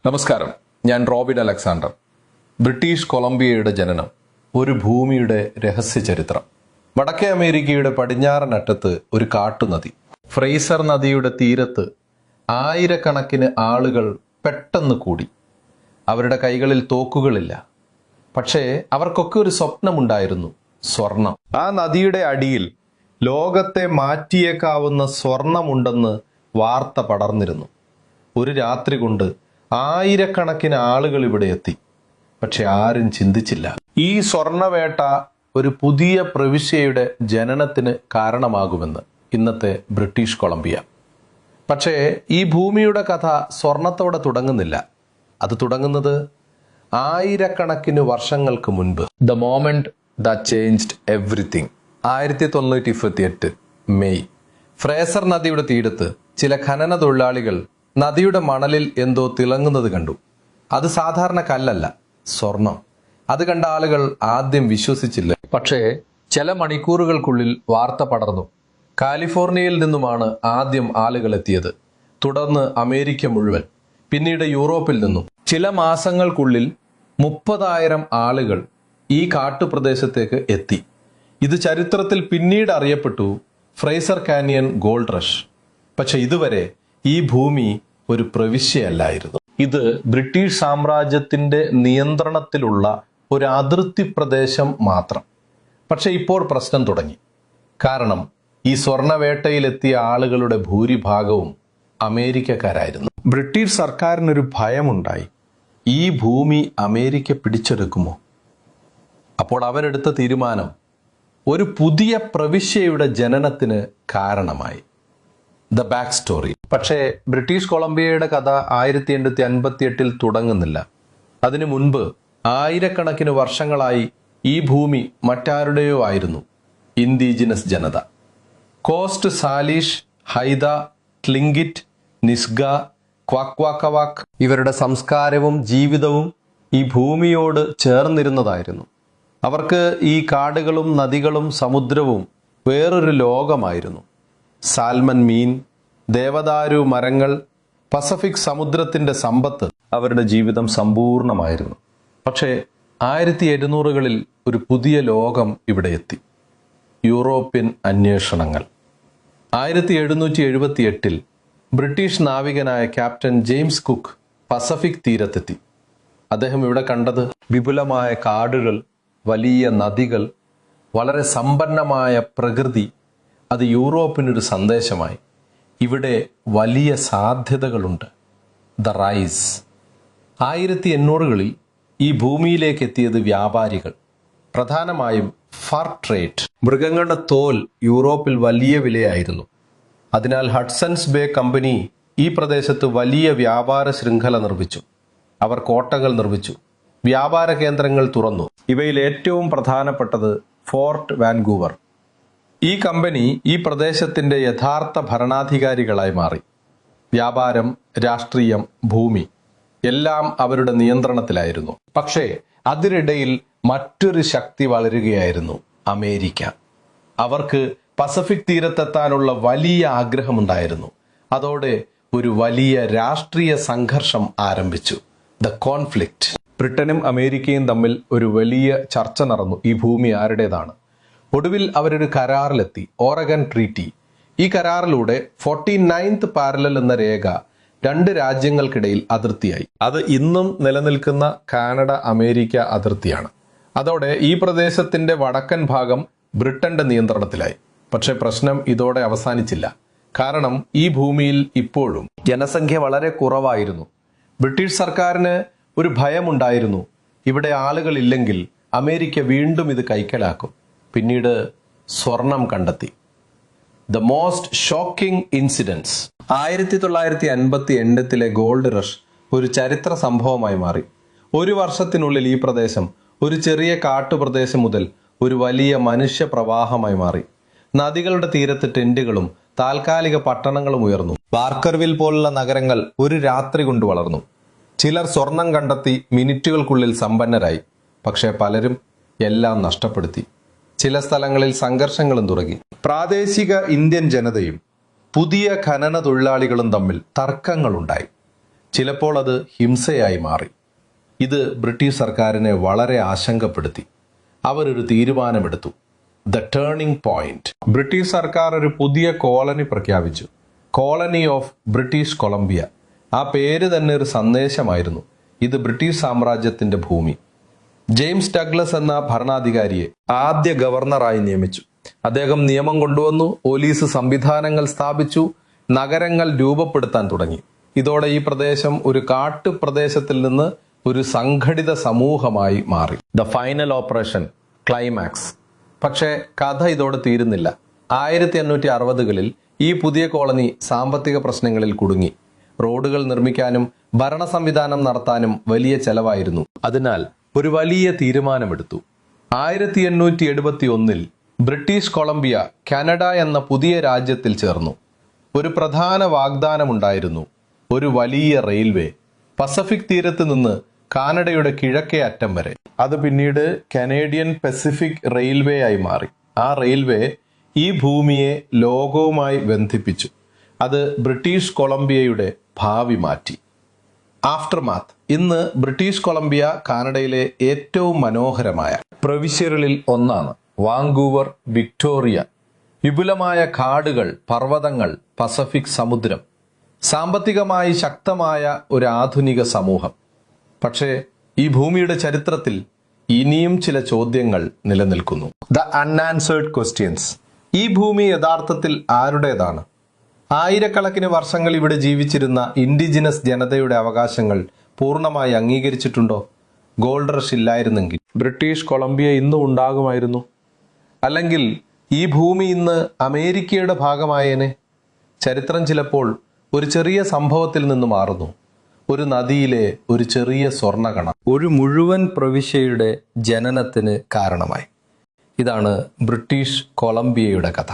നമസ്കാരം, ഞാൻ Robin Alexander. British കൊളംബിയയുടെ ജനനം, ഒരു ഭൂമിയുടെ രഹസ്യ ചരിത്രം. വടക്കേ അമേരിക്കയുടെ പടിഞ്ഞാറൻ അറ്റത്ത് ഒരു കാട്ടുനദി, ഫ്രേസർ നദിയുടെ തീരത്ത് ആയിരക്കണക്കിന് ആളുകൾ പെട്ടെന്ന് കൂടി. അവരുടെ കൈകളിൽ തോക്കുകളില്ല, പക്ഷേ അവർക്കൊക്കെ ഒരു സ്വപ്നമുണ്ടായിരുന്നു: സ്വർണം. ആ നദിയുടെ അടിയിൽ ലോകത്തെ മാറ്റിയേക്കാവുന്ന സ്വർണമുണ്ടെന്ന് വാർത്ത പടർന്നിരുന്നു. ഒരു രാത്രി കൊണ്ട് ആയിരക്കണക്കിന് ആളുകൾ ഇവിടെ എത്തി. പക്ഷെ ആരും ചിന്തിച്ചില്ല, ഈ സ്വർണവേട്ട ഒരു പുതിയ പ്രവിശ്യയുടെ ജനനത്തിന് കാരണമാകുമെന്ന്. ഇന്നത്തെ ബ്രിട്ടീഷ് കൊളംബിയ. പക്ഷേ ഈ ഭൂമിയുടെ കഥ സ്വർണത്തോടെ തുടങ്ങുന്നില്ല. അത് തുടങ്ങുന്നത് ആയിരക്കണക്കിന് വർഷങ്ങൾക്ക് മുൻപ്. The moment that changed everything. 1928 May. Fraser നദിയുടെ തീരത്ത് ചില ഖനന തൊഴിലാളികൾ നദിയുടെ മണലിൽ എന്തോ തിളങ്ങുന്നത് കണ്ടു. അത് സാധാരണ കല്ലല്ല, സ്വർണം. അത് കണ്ട ആളുകൾ ആദ്യം വിശ്വസിച്ചില്ല. പക്ഷേ ചില മണിക്കൂറുകൾക്കുള്ളിൽ വാർത്ത പടർന്നു. കാലിഫോർണിയയിൽ നിന്നുമാണ് ആദ്യം ആളുകൾ എത്തിയത്, തുടർന്ന് അമേരിക്ക മുഴുവൻ, പിന്നീട് യൂറോപ്പിൽ നിന്നും. ചില മാസങ്ങൾക്കുള്ളിൽ 30,000 ആളുകൾ ഈ കാട്ടുപ്രദേശത്തേക്ക് എത്തി. ഇത് ചരിത്രത്തിൽ പിന്നീട് അറിയപ്പെട്ടു ഫ്രേസർ കാനിയൻ ഗോൾഡ് റഷ്. പക്ഷെ ഇതുവരെ ഈ ഭൂമി ഒരു പ്രവിശ്യയല്ലായിരുന്നു. ഇത് ബ്രിട്ടീഷ് സാമ്രാജ്യത്തിന്റെ നിയന്ത്രണത്തിലുള്ള ഒരു അതിർത്തി പ്രദേശം മാത്രം. പക്ഷെ ഇപ്പോൾ പ്രശ്നം തുടങ്ങി. കാരണം ഈ സ്വർണവേട്ടയിലെത്തിയ ആളുകളുടെ ഭൂരിഭാഗവും അമേരിക്കക്കാരായിരുന്നു. ബ്രിട്ടീഷ് സർക്കാരിനൊരു ഭയമുണ്ടായി: ഈ ഭൂമി അമേരിക്ക പിടിച്ചെടുക്കുമോ? അപ്പോൾ അവരെടുത്ത തീരുമാനം ഒരു പുതിയ പ്രവിശ്യയുടെ ജനനത്തിന് കാരണമായി. The back story. പക്ഷേ ബ്രിട്ടീഷ് കൊളംബിയയുടെ കഥ 1858 തുടങ്ങുന്നില്ല. അതിനു മുൻപ് ആയിരക്കണക്കിന് വർഷങ്ങളായി ഈ ഭൂമി മറ്റാരുടെയോ ആയിരുന്നു. ഇൻഡിജിനസ് ജനത. കോസ്റ്റ് സാലിഷ്, ഹൈദ, ത്ലിങ്കിറ്റ്, നിസ്ഗ, ക്വാക്വാക്കവാക്, ഇവരുടെ സംസ്കാരവും ജീവിതവും ഈ ഭൂമിയോട് ചേർന്നിരുന്നതായിരുന്നു. അവർക്ക് ഈ കാടുകളും നദികളും സമുദ്രവും വേറൊരു ലോകമായിരുന്നു. സാൽമൺ മീൻ, ദേവദാരു മരങ്ങൾ, പസഫിക് സമുദ്രത്തിന്റെ സമ്പത്ത് അവരുടെ ജീവിതം സമ്പൂർണമായിരുന്നു. പക്ഷേ 1700കളിൽ ഒരു പുതിയ ലോകം ഇവിടെ എത്തി: യൂറോപ്യൻ അന്വേഷണങ്ങൾ. 1778 ബ്രിട്ടീഷ് നാവികനായ ക്യാപ്റ്റൻ ജെയിംസ് കുക്ക് പസഫിക് തീരത്തെത്തി. അദ്ദേഹം ഇവിടെ കണ്ടത് വിപുലമായ കാടുകൾ, വലിയ നദികൾ, വളരെ സമ്പന്നമായ പ്രകൃതി. അത് യൂറോപ്പിനൊരു സന്ദേശമായി: ഇവിടെ വലിയ സാധ്യതകളുണ്ട്. The rice. 1800കളിൽ ഈ ഭൂമിയിലേക്ക് എത്തിയത് വ്യാപാരികൾ, പ്രധാനമായും ഫർ ട്രേഡ്. മൃഗങ്ങളുടെ തോൽ യൂറോപ്പിൽ വലിയ വിലയായിരുന്നു. അതിനാൽ ഹഡ്സൺസ് ബേ കമ്പനി ഈ പ്രദേശത്ത് വലിയ വ്യാപാര ശൃംഖല നിർമ്മിച്ചു. അവർ കോട്ടകൾ നിർമ്മിച്ചു, വ്യാപാര കേന്ദ്രങ്ങൾ തുറന്നു. ഇവയിൽ ഏറ്റവും പ്രധാനപ്പെട്ടത് ഫോർട്ട് വാൻകൂവർ. ഈ കമ്പനി ഈ പ്രദേശത്തിന്റെ യഥാർത്ഥ ഭരണാധികാരികളായി മാറി. വ്യാപാരം, രാഷ്ട്രീയം, ഭൂമി എല്ലാം അവരുടെ നിയന്ത്രണത്തിലായിരുന്നു. പക്ഷേ അതിനിടയിൽ മറ്റൊരു ശക്തി വളരുകയായിരുന്നു: അമേരിക്ക. അവർക്ക് പസഫിക് തീരത്തെത്താനുള്ള വലിയ ആഗ്രഹമുണ്ടായിരുന്നു. അതോടെ ഒരു വലിയ രാഷ്ട്രീയ സംഘർഷം ആരംഭിച്ചു: ദ കോൺഫ്ലിക്റ്റ്. ബ്രിട്ടനും അമേരിക്കയും തമ്മിൽ ഒരു വലിയ ചർച്ച നടന്നു: ഈ ഭൂമി ആരുടേതാണ്? ഒടുവിൽ അവരൊരു കരാറിലെത്തി: ഓറഗൺ ട്രീറ്റി. ഈ കരാറിലൂടെ 49th പാരലൽ എന്ന രേഖ രണ്ട് രാജ്യങ്ങൾക്കിടയിൽ അതിർത്തിയായി. അത് ഇന്നും നിലനിൽക്കുന്ന കാനഡ അമേരിക്ക അതിർത്തിയാണ്. അതോടെ ഈ പ്രദേശത്തിന്റെ വടക്കൻ ഭാഗം ബ്രിട്ടന്റെ നിയന്ത്രണത്തിലായി. പക്ഷെ പ്രശ്നം ഇതോടെ അവസാനിച്ചില്ല. കാരണം ഈ ഭൂമിയിൽ ഇപ്പോഴും ജനസംഖ്യ വളരെ കുറവായിരുന്നു. ബ്രിട്ടീഷ് സർക്കാരിന് ഒരു ഭയമുണ്ടായിരുന്നു: ഇവിടെ ആളുകളില്ലെങ്കിൽ അമേരിക്ക വീണ്ടും ഇത് കൈക്കലാക്കും. പിന്നീട് സ്വർണം കണ്ടെത്തി. The most shocking incidents. 1958 gold rush ഒരു ചരിത്ര സംഭവമായി മാറി. ഒരു വർഷത്തിനുള്ളിൽ ഈ പ്രദേശം ഒരു ചെറിയ കാട്ടുപ്രദേശം മുതൽ ഒരു വലിയ മനുഷ്യ പ്രവാഹമായി മാറി. നദികളുടെ തീരത്ത് ടെന്റുകളും താൽക്കാലിക പട്ടണങ്ങളും ഉയർന്നു. ബാർക്കർവിൽ പോലുള്ള നഗരങ്ങൾ ഒരു രാത്രി കൊണ്ട് വളർന്നു. ചിലർ സ്വർണം കണ്ടെത്തി മിനിറ്റുകൾക്കുള്ളിൽ സമ്പന്നരായി. പക്ഷേ പലരും എല്ലാം നഷ്ടപ്പെടുത്തി. ചില സ്ഥലങ്ങളിൽ സംഘർഷങ്ങളും തുടങ്ങി. പ്രാദേശിക ഇന്ത്യൻ ജനതയും പുതിയ ഖനന തൊഴിലാളികളും തമ്മിൽ തർക്കങ്ങളുണ്ടായി. ചിലപ്പോൾ അത് ഹിംസയായി മാറി. ഇത് ബ്രിട്ടീഷ് സർക്കാരിനെ വളരെ ആശങ്കപ്പെടുത്തി. അവരൊരു തീരുമാനമെടുത്തു. The turning point. ബ്രിട്ടീഷ് സർക്കാർ ഒരു പുതിയ കോളനി പ്രഖ്യാപിച്ചു. Colony of British Columbia. ആ പേര് തന്നെ ഒരു സന്ദേശമായിരുന്നു. ഇത് ബ്രിട്ടീഷ് സാമ്രാജ്യത്തിന്റെ ഭൂമി. ജെയിംസ് ഡഗ്ലസ് എന്ന ഭരണാധികാരിയെ ആദ്യ ഗവർണറായി നിയമിച്ചു. അദ്ദേഹം നിയമം കൊണ്ടുവന്നു, പോലീസ് സംവിധാനങ്ങൾ സ്ഥാപിച്ചു, നഗരങ്ങൾ രൂപപ്പെടുത്താൻ തുടങ്ങി. ഇതോടെ ഈ പ്രദേശം ഒരു കാട്ടുപ്രദേശത്തിൽ നിന്ന് ഒരു സംഘടിത സമൂഹമായി മാറി. The final operation, climax. പക്ഷേ കഥ ഇതോടെ തീരുന്നില്ല. 1860-കളിൽ ഈ പുതിയ കോളനി സാമ്പത്തിക പ്രശ്നങ്ങളിൽ കുടുങ്ങി. റോഡുകൾ നിർമ്മിക്കാനും ഭരണ സംവിധാനം നടത്താനും വലിയ ചെലവായിരുന്നു. അതിനാൽ ഒരു വലിയ തീരുമാനമെടുത്തു. 1871-ൽ ബ്രിട്ടീഷ് കൊളംബിയ കാനഡ എന്ന പുതിയ രാജ്യത്തിൽ ചേർന്നു. ഒരു പ്രധാന വാഗ്ദാനമുണ്ടായിരുന്നു: ഒരു വലിയ റെയിൽവേ, പസഫിക് തീരത്ത് നിന്ന് കാനഡയുടെ കിഴക്കേ അറ്റം വരെ. അത് പിന്നീട് കനേഡിയൻ പസഫിക് റെയിൽവേ ആയി മാറി. ആ റെയിൽവേ ഈ ഭൂമിയെ ലോകവുമായി ബന്ധിപ്പിച്ചു. അത് ബ്രിട്ടീഷ് കൊളംബിയയുടെ ഭാവി മാറ്റി. ആഫ്റ്റർമാത്ത്. ഇന്ന് ബ്രിട്ടീഷ് കൊളംബിയ കാനഡയിലെ ഏറ്റവും മനോഹരമായ പ്രവിശ്യകളിൽ ഒന്നാണ്. Vancouver, Victoria. വിപുലമായ കാടുകൾ, പർവ്വതങ്ങൾ, പസഫിക് സമുദ്രം. സാമ്പത്തികമായി ശക്തമായ ഒരു ആധുനിക സമൂഹം. പക്ഷേ ഈ ഭൂമിയുടെ ചരിത്രത്തിൽ ഇനിയും ചില ചോദ്യങ്ങൾ നിലനിൽക്കുന്നു. The unanswered questions. ഈ ഭൂമി യഥാർത്ഥത്തിൽ ആരുടേതാണ്? ആയിരക്കണക്കിന് വർഷങ്ങൾ ഇവിടെ ജീവിച്ചിരുന്ന ഇൻഡിജിനസ് ജനതയുടെ അവകാശങ്ങൾ പൂർണ്ണമായി അംഗീകരിച്ചിട്ടുണ്ടോ? ഗോൾഡ് റഷ് ഇല്ലായിരുന്നെങ്കിൽ ബ്രിട്ടീഷ് കൊളംബിയ ഇന്നും ഉണ്ടാകുമായിരുന്നു. അല്ലെങ്കിൽ ഈ ഭൂമി ഇന്ന് അമേരിക്കയുടെ ഭാഗമായേനെ. ചരിത്രം ചിലപ്പോൾ ഒരു ചെറിയ സംഭവത്തിൽ നിന്ന് മാറുന്നു. ഒരു നദിയിലെ ഒരു ചെറിയ സ്വർണ്ണകണം ഒരു മുഴുവൻ പ്രവിശ്യയുടെ ജനനത്തിന് കാരണമായി. ഇതാണ് ബ്രിട്ടീഷ് കൊളംബിയയുടെ കഥ.